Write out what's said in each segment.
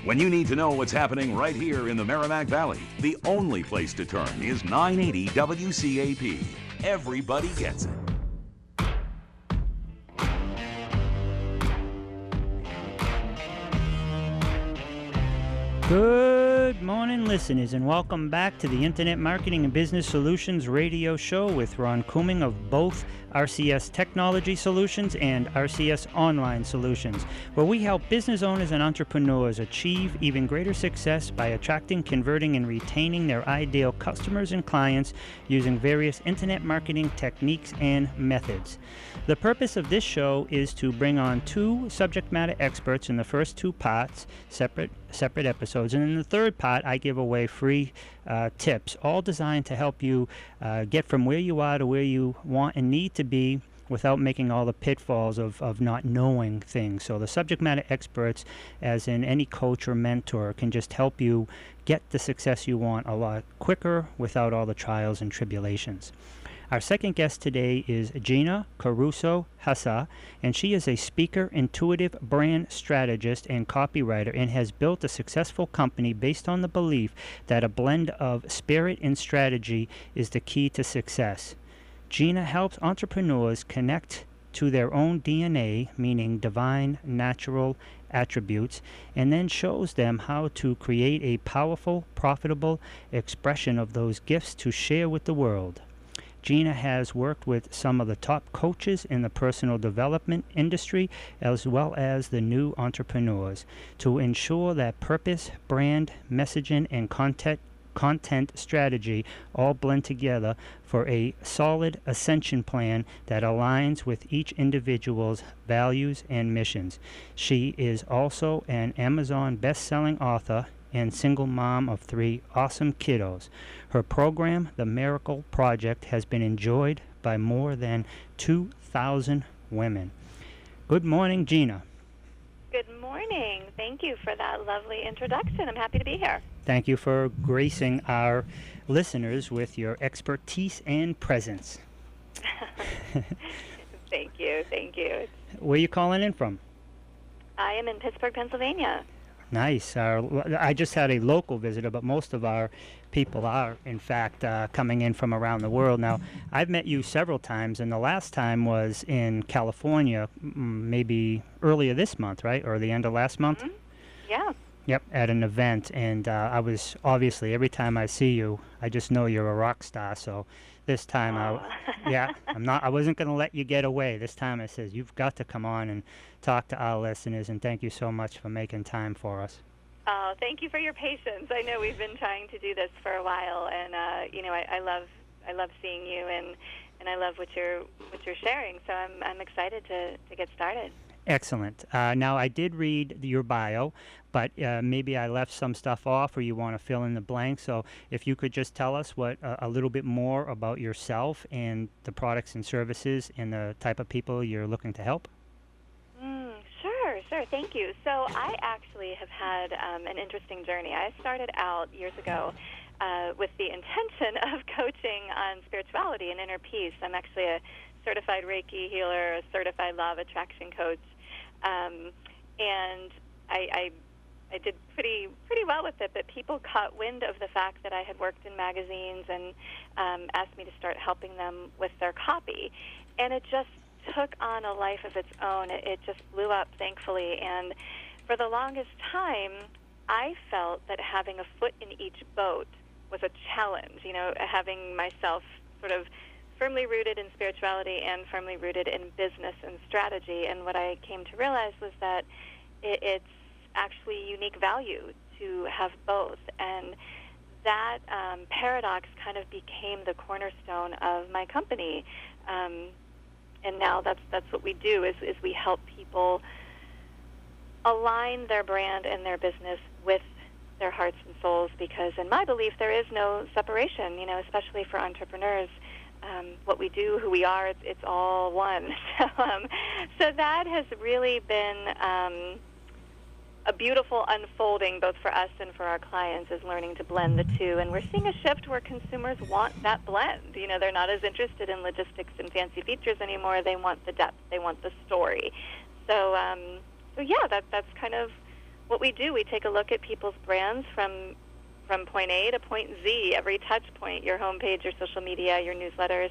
When you need to know what's happening right here in the Merrimack Valley, the only place to turn is 980 WCAP. Everybody gets it. Good morning, listeners, and welcome back to the Internet Marketing and Business Solutions radio show with Ron Couming of both RCS Technology Solutions and RCS Online Solutions, where we help business owners and entrepreneurs achieve even greater success by attracting, converting, and retaining their ideal customers and clients using various Internet marketing techniques and methods. The purpose of this show is to bring on two subject matter experts in the first two parts, separate episodes, and in the third part I give away free tips, all designed to help you get from where you are to where you want and need to be without making all the pitfalls of not knowing things. So the subject matter experts, as in any coach or mentor, can just help you get the success you want a lot quicker without all the trials and tribulations. Our second guest today is Gina Caruso-Hussar, and she is a speaker, intuitive brand strategist, and copywriter, and has built a successful company based on the belief that a blend of spirit and strategy is the key to success. Gina helps entrepreneurs connect to their own DNA, meaning divine, natural attributes, and then shows them how to create a powerful, profitable expression of those gifts to share with the world. Gina has worked with some of the top coaches in the personal development industry, as well as the new entrepreneurs, to ensure that purpose, brand, messaging, and content strategy all blend together for a solid ascension plan that aligns with each individual's values and missions. She is also an Amazon best-selling author and single mom of 3 awesome kiddos. Her program, The Miracle Project, has been enjoyed by more than 2,000 women. Good morning, Gina. Good morning. Thank you for that lovely introduction. I'm happy to be here. Thank you for gracing our listeners with your expertise and presence. Thank you. Where are you calling in from? I am in Pittsburgh, Pennsylvania. Nice. I just had a local visitor, but most of our people are, in fact, coming in from around the world. Now, I've met you several times, and the last time was in California, maybe earlier this month, right? Or the end of last month? Mm-hmm. Yeah. Yep, at an event, and I was, obviously, every time I see you, I just know you're a rock star, so this time, I wasn't going to let you get away. This time I said, you've got to come on and talk to our listeners, and thank you so much for making time for us. Oh, thank you for your patience. I know we've been trying to do this for a while, and I love seeing you, and I love what you're sharing. So I'm excited to get started. Excellent. Now, I did read your bio, but maybe I left some stuff off, or you want to fill in the blanks. So if you could just tell us a little bit more about yourself and the products and services and the type of people you're looking to help. Sure. Thank you. So I actually have had an interesting journey. I started out years ago with the intention of coaching on spirituality and inner peace. I'm actually a certified Reiki healer, a certified law of attraction coach, and I did pretty well with it. But people caught wind of the fact that I had worked in magazines and asked me to start helping them with their copy, and it just took on a life of its own. It just blew up, thankfully, and for the longest time, I felt that having a foot in each boat was a challenge. Having myself sort of firmly rooted in spirituality and firmly rooted in business and strategy. And what I came to realize was that it's actually unique value to have both. And that paradox kind of became the cornerstone of my company. And now that's what we do is we help people align their brand and their business with their hearts and souls, because in my belief there is no separation, especially for entrepreneurs. What we do, who we are, it's all one. So that has really been a beautiful unfolding both for us and for our clients, is learning to blend the two. And we're seeing a shift where consumers want that blend. They're not as interested in logistics and fancy features anymore. They want the depth. They want the story. So yeah, that's kind of what we do, we take a look at people's brands from point A to point Z, every touch point, your homepage, your social media, your newsletters,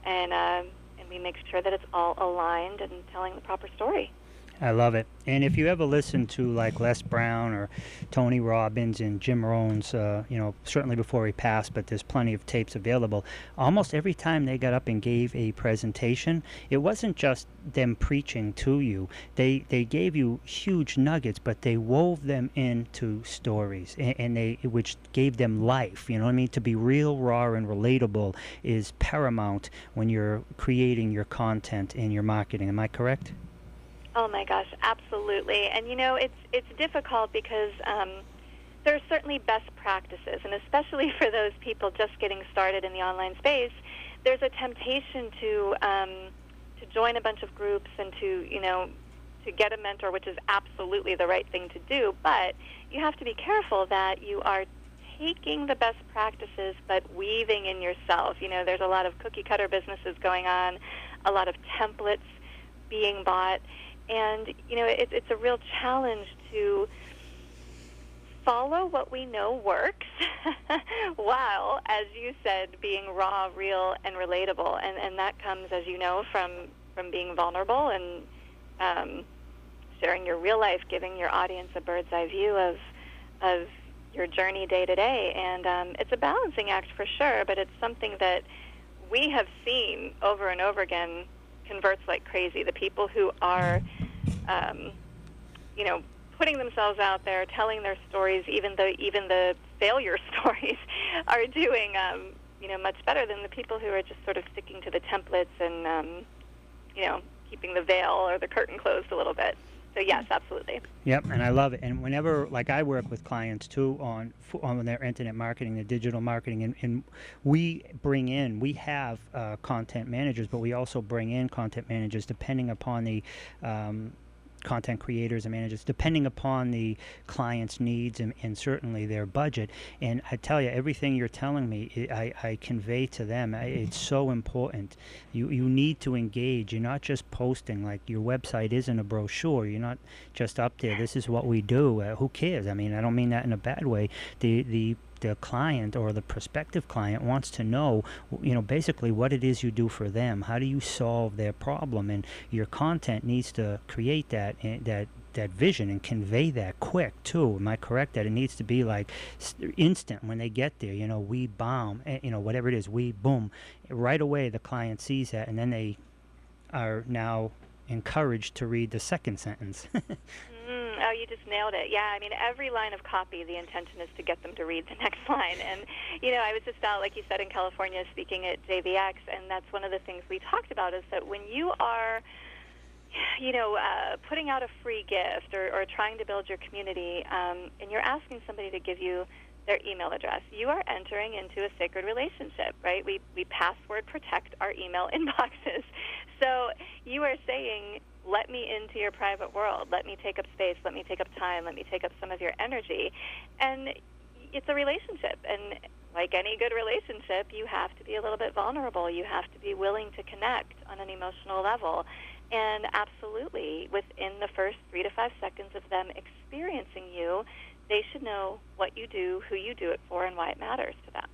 and we make sure that it's all aligned and telling the proper story. I love it. And if you ever listen to like Les Brown or Tony Robbins and Jim Rohn's, certainly before he passed, but there's plenty of tapes available. Almost every time they got up and gave a presentation, it wasn't just them preaching to you. They gave you huge nuggets, but they wove them into stories, and which gave them life. You know what I mean? To be real, raw, and relatable is paramount when you're creating your content and your marketing. Am I correct? Oh my gosh, absolutely. And it's difficult because there are certainly best practices, and especially for those people just getting started in the online space, there's a temptation to join a bunch of groups and to get a mentor, which is absolutely the right thing to do. But you have to be careful that you are taking the best practices but weaving in yourself. There's a lot of cookie cutter businesses going on, a lot of templates being bought. And, it's a real challenge to follow what we know works while, as you said, being raw, real, and relatable. And that comes, as you know, from being vulnerable and sharing your real life, giving your audience a bird's eye view of your journey day to day. And it's a balancing act for sure, but it's something that we have seen over and over again converts like crazy. The people who are, putting themselves out there, telling their stories, even the failure stories, are doing, much better than the people who are just sort of sticking to the templates and, keeping the veil or the curtain closed a little bit. So yes, absolutely. Yep, and I love it. And whenever, like, I work with clients too on their internet marketing, their digital marketing, and we have content managers, but we also bring in content managers depending upon the content creators and managers, depending upon the client's needs and certainly their budget. And I tell you, everything you're telling me, I convey to them. It's so important. You need to engage. You're not just posting. Like, your website isn't a brochure. You're not just up there, this is what we do. Who cares? I mean, I don't mean that in a bad way. The client or the prospective client wants to know, basically what it is you do for them. How do you solve their problem? And your content needs to create that vision and convey that quick too. Am I correct that it needs to be like instant when they get there? We bomb, whatever it is, we boom, right away the client sees that, and then they are now encouraged to read the second sentence. Oh, you just nailed it. Yeah, I mean, every line of copy, the intention is to get them to read the next line. And, I was just out, like you said, in California speaking at JVX, and that's one of the things we talked about is that when you are, putting out a free gift or trying to build your community, and you're asking somebody to give you their email address, you are entering into a sacred relationship, right? We password protect our email inboxes. So you are saying, let me into your private world. Let me take up space. Let me take up time. Let me take up some of your energy. And it's a relationship. And like any good relationship, you have to be a little bit vulnerable. You have to be willing to connect on an emotional level. And absolutely, within the first 3 to 5 seconds of them experiencing you, they should know what you do, who you do it for, and why it matters to them.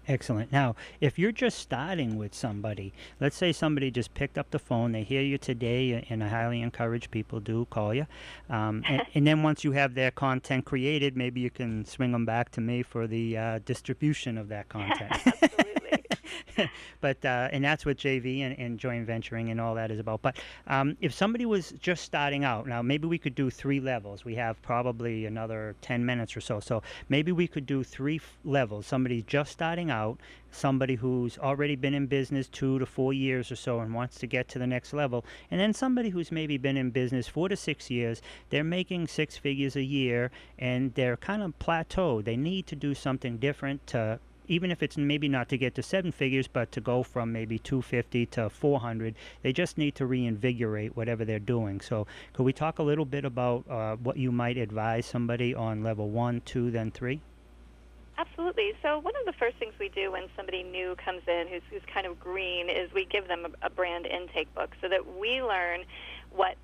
Excellent. Now, if you're just starting with somebody, let's say somebody just picked up the phone, they hear you today, and I highly encourage people to call you. And then once you have their content created, maybe you can swing them back to me for the distribution of that content. Absolutely. But and that's what JV and joint venturing and all that is about. But if somebody was just starting out, now maybe we could do 3 levels. We have probably another 10 minutes or so. So maybe we could do 3 levels. Somebody just starting out, somebody who's already been in business 2 to 4 years or so and wants to get to the next level, and then somebody who's maybe been in business 4 to 6 years. They're making 6 figures a year, and they're kind of plateaued. They need to do something different to, even if it's maybe not to get to 7 figures, but to go from maybe 250 to 400, they just need to reinvigorate whatever they're doing. So could we talk a little bit about what you might advise somebody on level 1, 2, then 3? Absolutely. So one of the first things we do when somebody new comes in who's kind of green is we give them a brand intake book so that we learn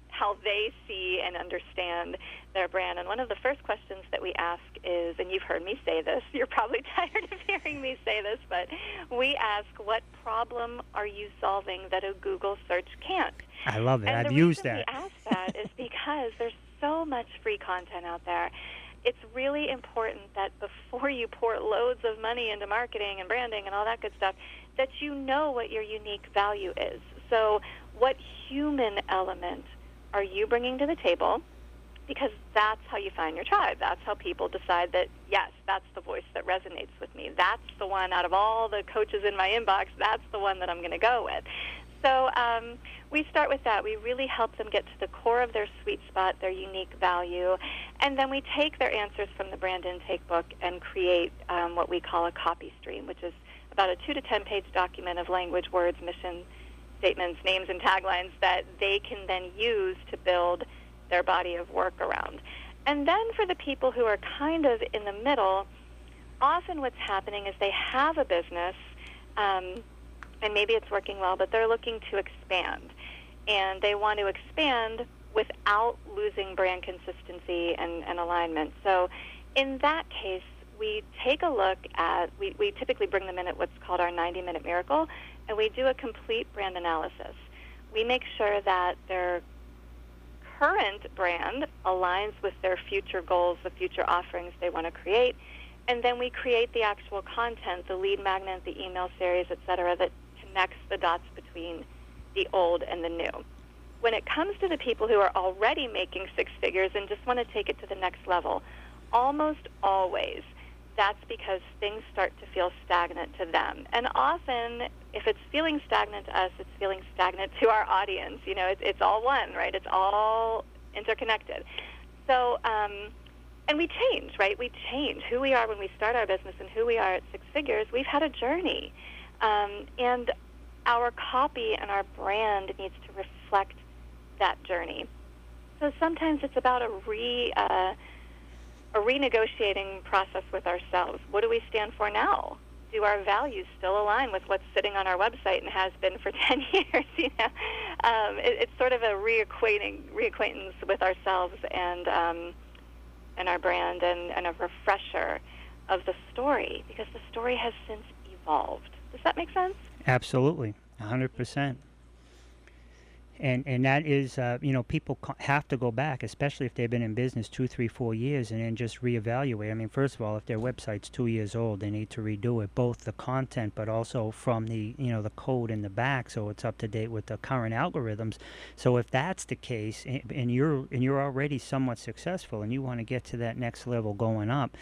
how they see and understand their brand. And one of the first questions that we ask is, and you've heard me say this, you're probably tired of hearing me say this, but we ask, what problem are you solving that a Google search can't? I love it. And I've used the reason that. we ask that is because there's so much free content out there. It's really important that before you pour loads of money into marketing and branding and all that good stuff, that you know what your unique value is. So what human element are you bringing to the table? Because that's how you find your tribe. That's how people decide that, yes, that's the voice that resonates with me. That's the one out of all the coaches in my inbox, that's the one that I'm going to go with. So we start with that. We really help them get to the core of their sweet spot, their unique value, and then we take their answers from the brand intake book and create what we call a copy stream, which is about a 2 to 10 page document of language, words, mission statements, names, and taglines that they can then use to build their body of work around. And then for the people who are kind of in the middle, often what's happening is they have a business, and maybe it's working well, but they're looking to expand. And they want to expand without losing brand consistency and alignment. So in that case, we take a look at, we typically bring them in at what's called our 90-minute miracle, and we do a complete brand analysis. We make sure that their current brand aligns with their future goals, the future offerings they want to create, and then we create the actual content, the lead magnet, the email series, et cetera, that connects the dots between the old and the new. When it comes to the people who are already making six figures and just want to take it to the next level, almost always that's because things start to feel stagnant to them. And often, if it's feeling stagnant to us, it's feeling stagnant to our audience. You know, it's all one, right? It's all interconnected. So, and we change, right? We change who we are when we start our business and who we are at six figures. We've had a journey. And our copy and our brand needs to reflect that journey. So sometimes it's about a renegotiating process with ourselves. What do we stand for now? Do our values still align with what's sitting on our website and has been for 10 years? You know, it's sort of a reacquaintance with ourselves and our brand and a refresher of the story, because the story has since evolved. Does that make sense? Absolutely, 100%. And that is, people have to go back, especially if they've been in business 2, 3, 4 years, and then just reevaluate. I mean, first of all, if their website's 2 years old, they need to redo it, both the content, but also from the, the code in the back, so it's up to date with the current algorithms. So if that's the case, and you're already somewhat successful, and you want to get to that next level going up,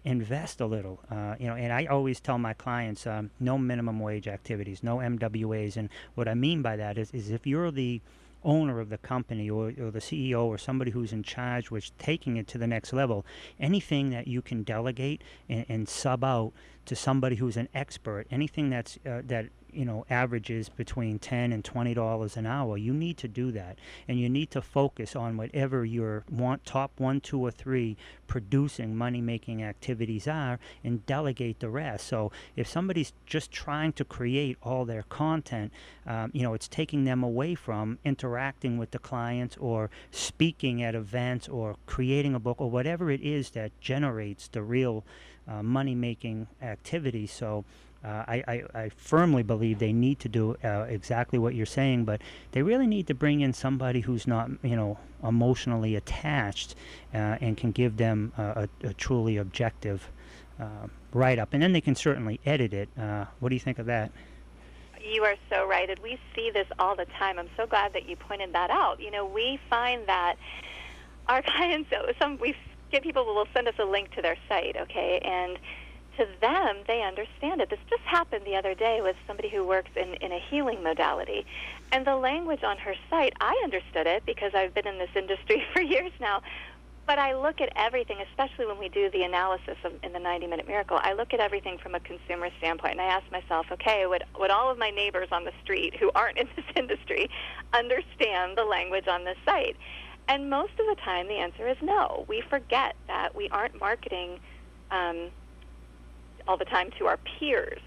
invest a little. And I always tell my clients, no minimum wage activities, no MWAs, and what I mean by that is if you're the owner of the company or the CEO or somebody who's in charge, which taking it to the next level, anything that you can delegate and sub out to somebody who's an expert, anything that's that averages between $10 and $20 an hour, you need to do that, and you need to focus on whatever your top 1, 2, or 3 producing money-making activities are, and delegate the rest. So if somebody's just trying to create all their content, it's taking them away from interacting with the clients or speaking at events or creating a book or whatever it is that generates the real money-making activity. So I firmly believe they need to do exactly what you're saying, but they really need to bring in somebody who's not, emotionally attached and can give them a truly objective write-up. And then they can certainly edit it. What do you think of that? You are so right, and we see this all the time. I'm so glad that you pointed that out. We find that our clients, we get people who will send us a link to their site, okay, and to them, they understand it. This just happened the other day with somebody who works in a healing modality. And the language on her site, I understood it because I've been in this industry for years now. But I look at everything, especially when we do the analysis in the 90-minute miracle, I look at everything from a consumer standpoint. And I ask myself, okay, would all of my neighbors on the street who aren't in this industry understand the language on this site? And most of the time, the answer is no. We forget that we aren't marketing all the time to our peers,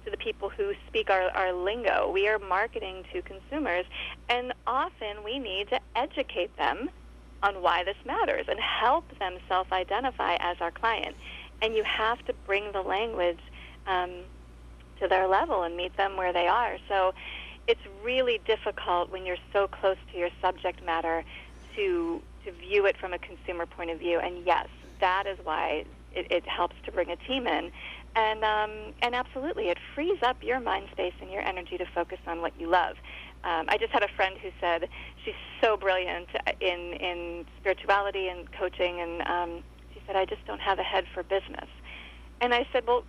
to the people who speak our lingo. We are marketing to consumers, and often we need to educate them on why this matters and help them self-identify as our client. And you have to bring the language to their level and meet them where they are. So it's really difficult when you're so close to your subject matter to view it from a consumer point of view. And yes, that is why it helps to bring a team in. And absolutely, it frees up your mind space and your energy to focus on what you love. I just had a friend who said she's so brilliant in spirituality and coaching, and she said, I just don't have a head for business. And I said, well,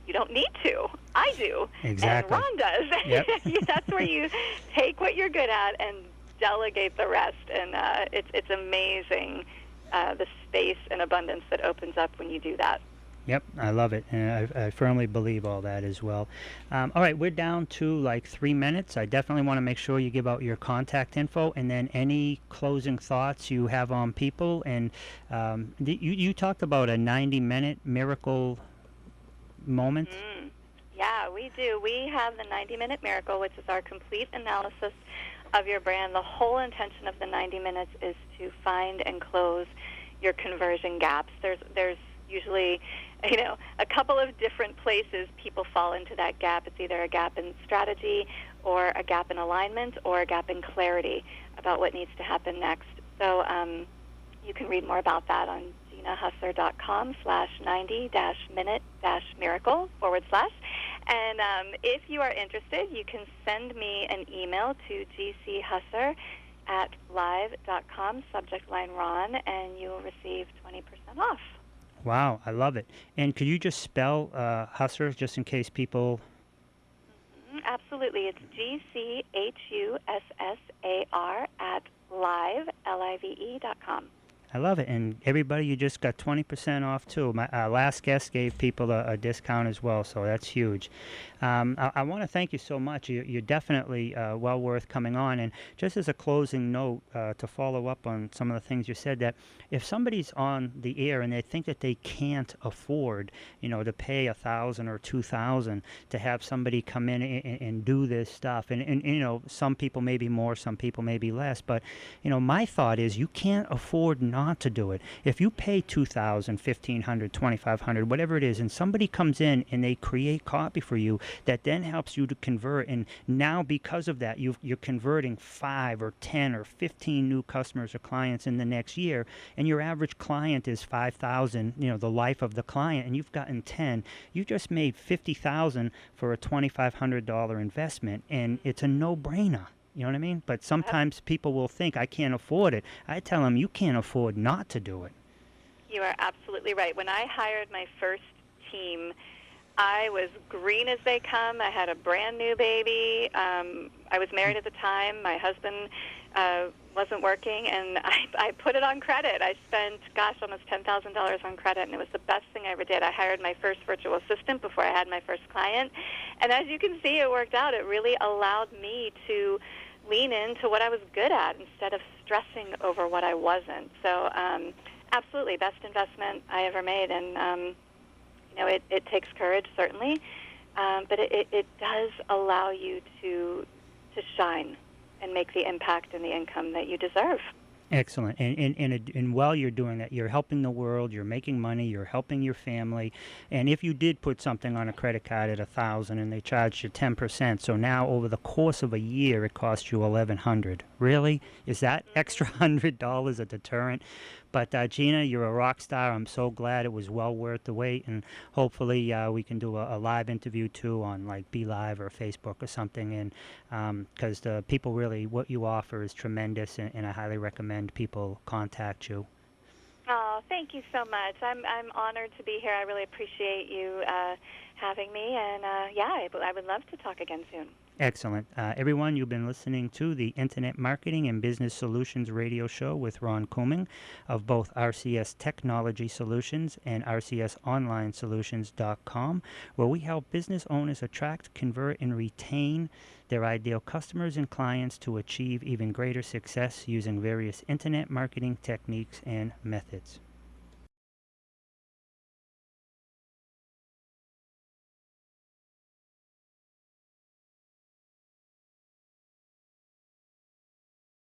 you don't need to. I do. Exactly. And Ron does. Yep. That's where you take what you're good at and delegate the rest. And it's amazing the space and abundance that opens up when you do that. Yep, I love it, and I firmly believe all that as well. All right, we're down to like 3 minutes. I definitely want to make sure you give out your contact info, and then any closing thoughts you have on people. And you talked about a 90-minute miracle moment. Yeah, we do. We have the 90-minute miracle, which is our complete analysis of your brand. The whole intention of the 90 minutes is to find and close your conversion gaps. There's usually, a couple of different places people fall into that gap. It's either a gap in strategy or a gap in alignment or a gap in clarity about what needs to happen next. So you can read more about that on ginahussar.com/90-minute-miracle /. And if you are interested, you can send me an email to gchussar@live.com, subject line Ron, and you will receive 20% off. Wow, I love it. And could you just spell Hussar, just in case people... Absolutely. It's GCHUSSAR @live, live.com. I love it. And everybody, you just got 20% off, too. My last guest gave people a discount as well, so that's huge. I want to thank you so much. You're definitely well worth coming on. And just as a closing note, to follow up on some of the things you said, that if somebody's on the air and they think that they can't afford, to pay $1,000 or $2,000 to have somebody come in and do this stuff, and some people may be more, some people may be less, but my thought is you can't afford not to do it. If you pay $2,000, $1,500, $2,500, whatever it is, and somebody comes in and they create copy for you that then helps you to convert, and now because of that you're converting 5 or 10 or 15 new customers or clients in the next year, and your average client is $5,000, the life of the client, and you've gotten 10, you just made $50,000 for a $2,500 investment, and it's a no-brainer. You know what I mean? But sometimes people will think, I can't afford it. I tell them, you can't afford not to do it. You are absolutely right. When I hired my first team, I was green as they come. I had a brand new baby. I was married at the time. My husband wasn't working, and I put it on credit. I spent, almost $10,000 on credit, and it was the best thing I ever did. I hired my first virtual assistant before I had my first client, and as you can see, it worked out. It really allowed me to lean into what I was good at instead of stressing over what I wasn't. So absolutely, best investment I ever made, and it takes courage, certainly, but it does allow you to shine and make the impact and the income that you deserve. Excellent. And while you're doing that, you're helping the world, you're making money, you're helping your family. And if you did put something on a credit card at $1,000 and they charged you 10%, so now over the course of a year it costs you $1,100. Really? Is that extra $100 a deterrent? But Gina, you're a rock star. I'm so glad. It was well worth the wait, and hopefully we can do a live interview too on like Be Live or Facebook or something. And because the people really, what you offer is tremendous, and I highly recommend people contact you. Oh, thank you so much. I'm honored to be here. I really appreciate you having me, and I would love to talk again soon. Excellent. Everyone, you've been listening to the Internet Marketing and Business Solutions radio show with Ron Couming of both RCS Technology Solutions and RCSOnlineSolutions.com, where we help business owners attract, convert, and retain their ideal customers and clients to achieve even greater success using various Internet marketing techniques and methods.